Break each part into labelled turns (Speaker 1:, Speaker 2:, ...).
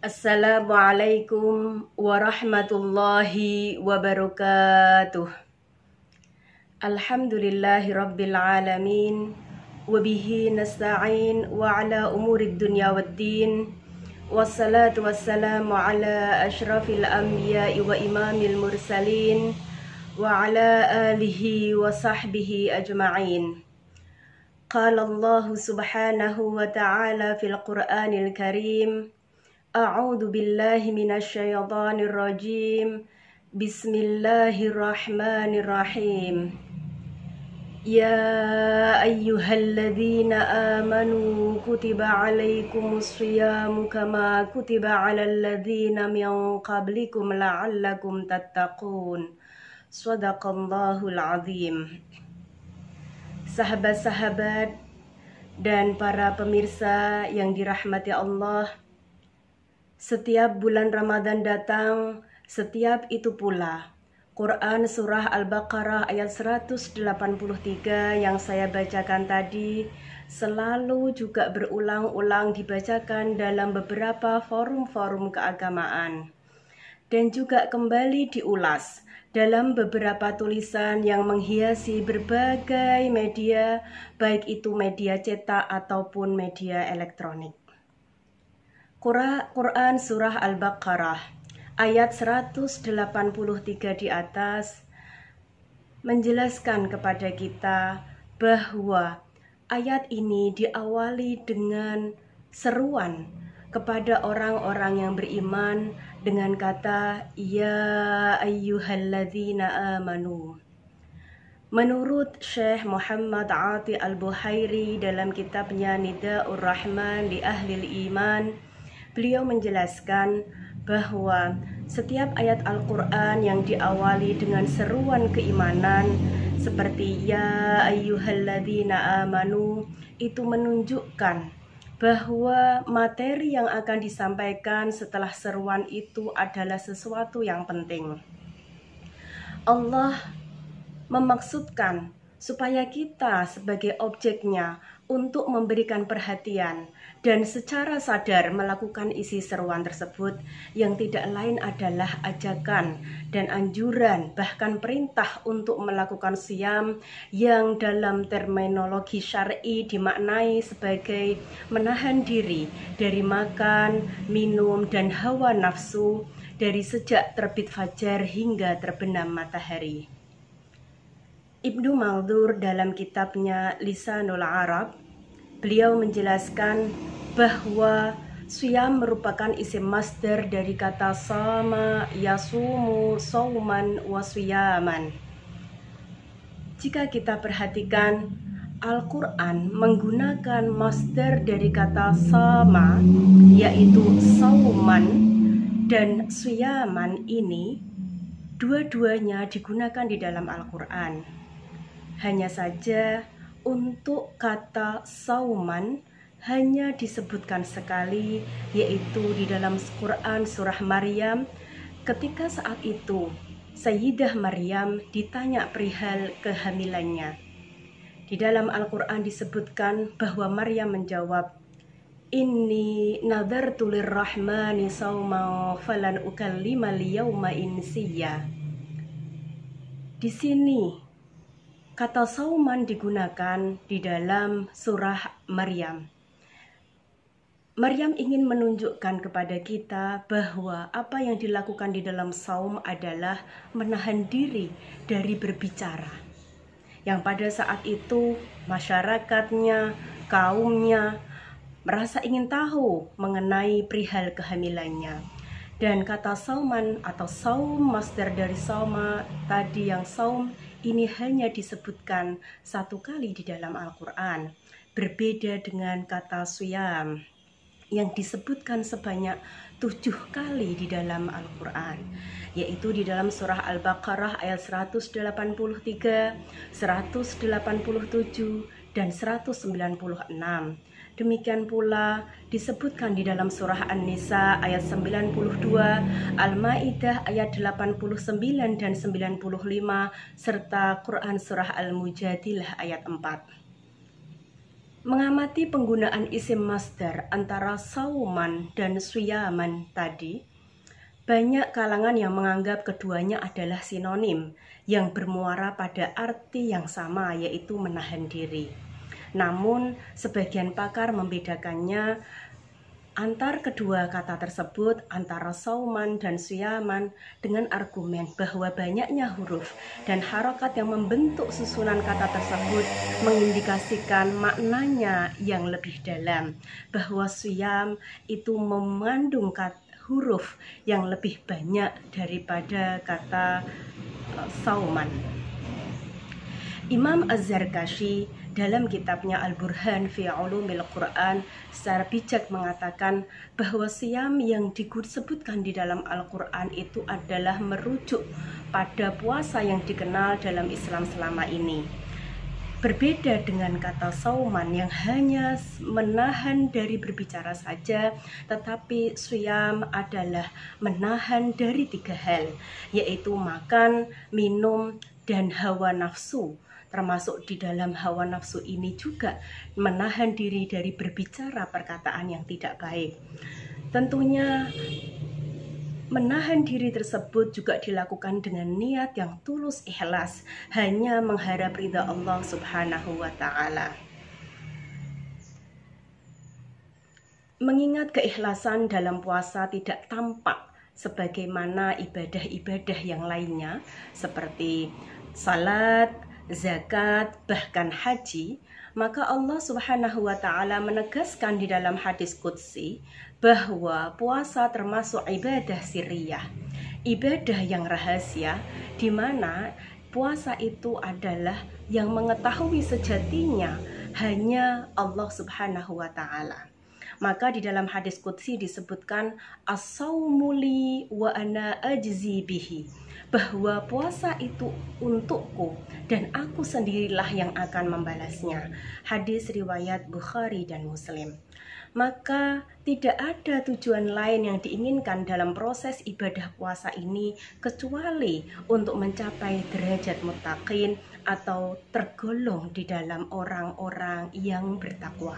Speaker 1: Assalamualaikum warahmatullahi wabarakatuh. Alhamdulillahi rabbil alamin. Wabihi nasta'in wa ala umurid dunya waddin. Wassalatu wassalamu ala ashrafil anbiya'i wa imamil mursalin. Wa ala alihi wa sahbihi ajma'in. Qala Allah subhanahu wa ta'ala fil Qur'anil karim. A'udzu billahi minasyaitonir rajim. Bismillahirrahmanirrahim. Ya ayyuhalladzina amanu kutiba 'alaikumus shiyamu kama kutiba 'alal ladzina min qablikum la'allakum tattaqun. Shadaqallahul azim. Sahabat-sahabat dan para pemirsa yang dirahmati Allah, setiap bulan Ramadan datang, setiap itu pula Quran Surah Al-Baqarah ayat 183 yang saya bacakan tadi selalu juga berulang-ulang dibacakan dalam beberapa forum-forum keagamaan dan juga kembali diulas dalam beberapa tulisan yang menghiasi berbagai media, baik itu media cetak ataupun media elektronik. Quran Surah Al-Baqarah ayat 183 di atas menjelaskan kepada kita bahwa ayat ini diawali dengan seruan kepada orang-orang yang beriman dengan kata Ya ayyuhalladzina amanu. Menurut Syekh Muhammad Ati Al-Buhairi dalam kitabnya Nida'ur Rahman li Ahlil Iman, beliau menjelaskan bahwa setiap ayat Al-Quran yang diawali dengan seruan keimanan seperti Ya ayyuhalladzina amanu itu menunjukkan bahwa materi yang akan disampaikan setelah seruan itu adalah sesuatu yang penting. Allah memaksudkan supaya kita sebagai objeknya untuk memberikan perhatian dan secara sadar melakukan isi seruan tersebut yang tidak lain adalah ajakan dan anjuran bahkan perintah untuk melakukan siyam yang dalam terminologi syar'i dimaknai sebagai menahan diri dari makan, minum dan hawa nafsu dari sejak terbit fajar hingga terbenam matahari. Ibnu Maldhur dalam kitabnya Lisanul Arab, beliau menjelaskan bahwa siyam merupakan isim masdar dari kata sama, yasumu, sauman, wa siyaman. Jika kita perhatikan, Al-Quran menggunakan masdar dari kata sama, yaitu sauman dan siyaman ini, dua-duanya digunakan di dalam Al-Quran. Hanya saja untuk kata sauman hanya disebutkan sekali, yaitu di dalam Quran surah Maryam ketika saat itu Sayyidah Maryam ditanya perihal kehamilannya. Di dalam Al-Quran disebutkan bahwa Maryam menjawab, Inni nadartu lirrahmani sawma falan ukallima liyawma insiya. Di sini kata sauman digunakan di dalam surah Maryam. Maryam ingin menunjukkan kepada kita bahwa apa yang dilakukan di dalam saum adalah menahan diri dari berbicara. Yang pada saat itu masyarakatnya, kaumnya merasa ingin tahu mengenai perihal kehamilannya. Dan kata sauman atau saum masdar dari sauma tadi yang saum ini hanya disebutkan satu kali di dalam Al-Quran. Berbeda dengan kata siyam yang disebutkan sebanyak 7 kali di dalam Al-Quran, yaitu di dalam surah Al-Baqarah ayat 183, 187, dan 196. Demikian pula disebutkan di dalam surah An-Nisa ayat 92, Al-Maidah ayat 89 dan 95, serta Quran surah Al-Mujadilah ayat 4. Mengamati penggunaan isim masdar antara sauman dan suyaman tadi, banyak kalangan yang menganggap keduanya adalah sinonim yang bermuara pada arti yang sama, yaitu menahan diri. Namun, sebagian pakar membedakannya antar kedua kata tersebut, antara sauman dan siyaman, dengan argumen bahwa banyaknya huruf dan harokat yang membentuk susunan kata tersebut mengindikasikan maknanya yang lebih dalam, bahwa siyam itu mengandung huruf yang lebih banyak daripada kata sauman. Imam Az-Zarkashi dalam kitabnya Al-Burhan fi Ulumil Quran secara bijak mengatakan bahwa siyam yang disebutkan di dalam Al-Quran itu adalah merujuk pada puasa yang dikenal dalam Islam selama ini. Berbeda dengan kata sauman yang hanya menahan dari berbicara saja, tetapi siyam adalah menahan dari 3 hal, yaitu makan, minum, dan hawa nafsu. Termasuk di dalam hawa nafsu ini juga menahan diri dari berbicara perkataan yang tidak baik. Tentunya menahan diri tersebut juga dilakukan dengan niat yang tulus ikhlas, hanya mengharap ridha Allah Subhanahu wa Ta'ala. Mengingat keikhlasan dalam puasa tidak tampak sebagaimana ibadah-ibadah yang lainnya seperti salat, zakat, bahkan haji, maka Allah Subhanahu wa Ta'ala menegaskan di dalam hadis qudsi bahwa puasa termasuk ibadah sirriyah, ibadah yang rahasia, di mana puasa itu adalah yang mengetahui sejatinya hanya Allah Subhanahu wa Ta'ala. Maka di dalam hadis qudsi disebutkan as-saumu li wa ana ajzi bihi, bahwa puasa itu untukku dan aku sendirilah yang akan membalasnya. Hadis riwayat Bukhari dan Muslim. Maka tidak ada tujuan lain yang diinginkan dalam proses ibadah puasa ini kecuali untuk mencapai derajat muttaqin atau tergolong di dalam orang-orang yang bertakwa.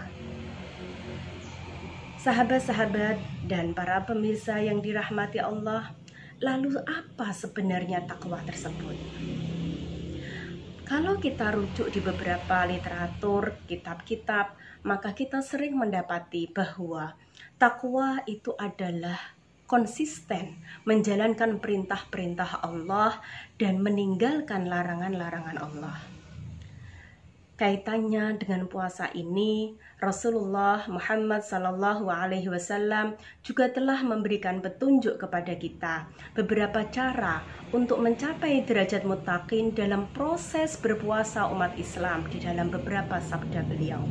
Speaker 1: Sahabat-sahabat dan para pemirsa yang dirahmati Allah, lalu apa sebenarnya takwa tersebut? Kalau kita rujuk di beberapa literatur, kitab-kitab, maka kita sering mendapati bahwa takwa itu adalah konsisten menjalankan perintah-perintah Allah dan meninggalkan larangan-larangan Allah. Kaitannya dengan puasa ini, Rasulullah Muhammad SAW juga telah memberikan petunjuk kepada kita beberapa cara untuk mencapai derajat muttaqin dalam proses berpuasa umat Islam di dalam beberapa sabda beliau.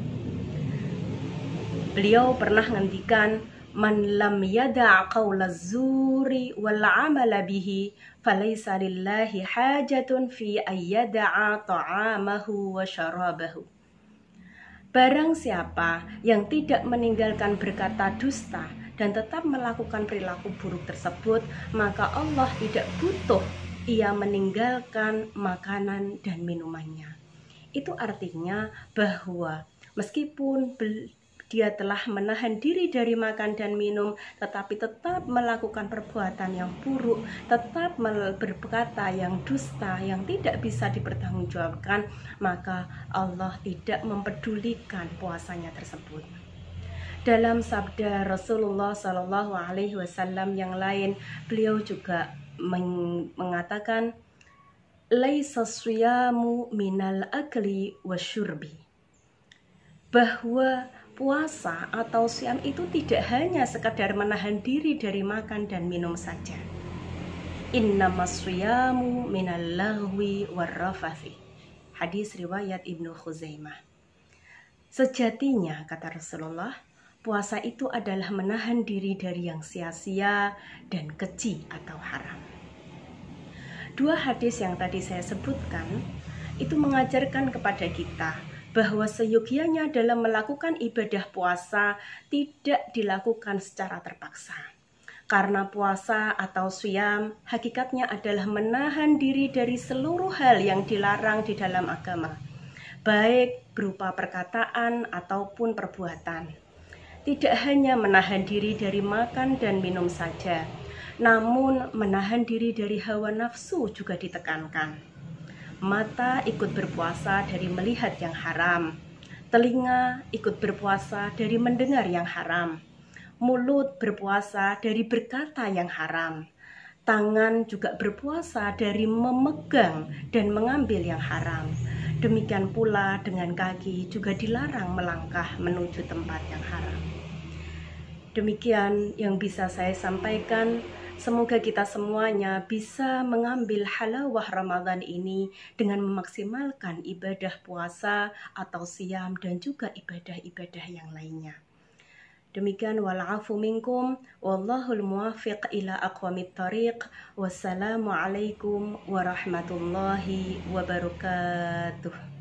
Speaker 1: Beliau pernah ngendikan, man lam yada' qawla zuri wal amala bihi falaysa lillahi hajatun fi ayyada'a ta'amahu wa syarabahu. Barang siapa yang tidak meninggalkan berkata dusta dan tetap melakukan perilaku buruk tersebut, maka Allah tidak butuh ia meninggalkan makanan dan minumannya. Itu artinya bahwa meskipun dia telah menahan diri dari makan dan minum, tetapi tetap melakukan perbuatan yang buruk, tetap berkata yang dusta, yang tidak bisa dipertanggungjawabkan, maka Allah tidak mempedulikan puasanya tersebut. Dalam sabda Rasulullah SAW yang lain, beliau juga mengatakan, laisa siyamu minal akli wasyurbi, bahwa puasa atau siam itu tidak hanya sekadar menahan diri dari makan dan minum saja. Innamas siyamu minal lahwi warrafathi. Hadis riwayat Ibnu Khuzaimah. Sejatinya, kata Rasulullah, puasa itu adalah menahan diri dari yang sia-sia dan keji atau haram. 2 hadis yang tadi saya sebutkan itu mengajarkan kepada kita bahwa seyogianya dalam melakukan ibadah puasa tidak dilakukan secara terpaksa. Karena puasa atau siyam hakikatnya adalah menahan diri dari seluruh hal yang dilarang di dalam agama. baik berupa perkataan ataupun perbuatan. Tidak hanya menahan diri dari makan dan minum saja, namun menahan diri dari hawa nafsu juga ditekankan. Mata ikut berpuasa dari melihat yang haram, telinga ikut berpuasa dari mendengar yang haram, mulut berpuasa dari berkata yang haram, tangan juga berpuasa dari memegang dan mengambil yang haram. Demikian pula dengan kaki juga dilarang melangkah menuju tempat yang haram. Demikian yang bisa saya sampaikan. Semoga kita semuanya bisa mengambil halawah Ramadan ini dengan memaksimalkan ibadah puasa atau siam dan juga ibadah-ibadah yang lainnya. Demikian wal'afu minkum wallahul muwafiq ila aqwamit thariq. Wassalamualaikum warahmatullahi wabarakatuh.